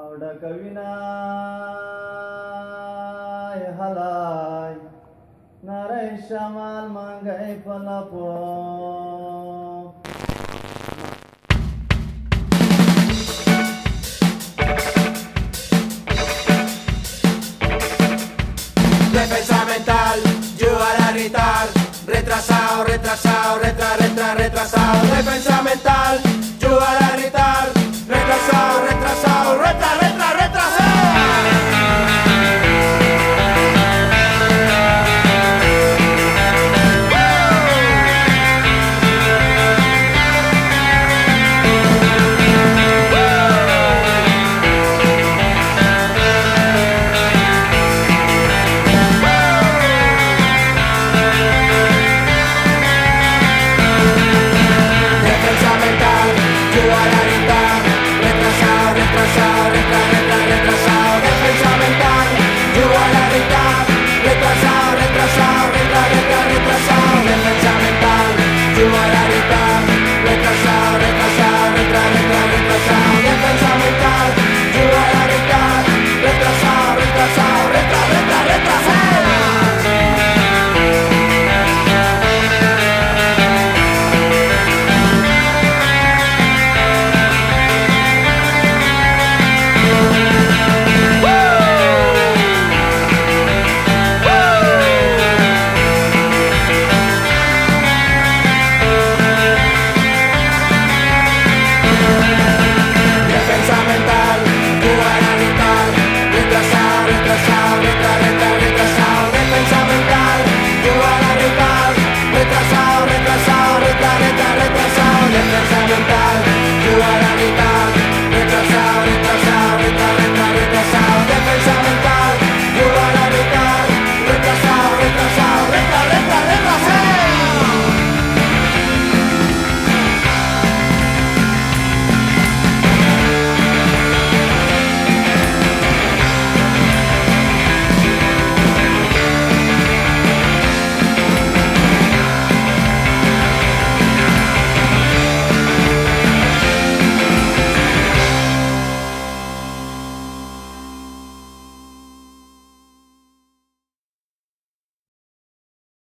Auda kawina halai narai shamal mangai palapo. Defensa mental, yo a gritar, retrasado, retrasado, retrasado. Defensa mental, yo a gritar, retrasado, retrasado, retrasado. Defensa mental, yo a gritar.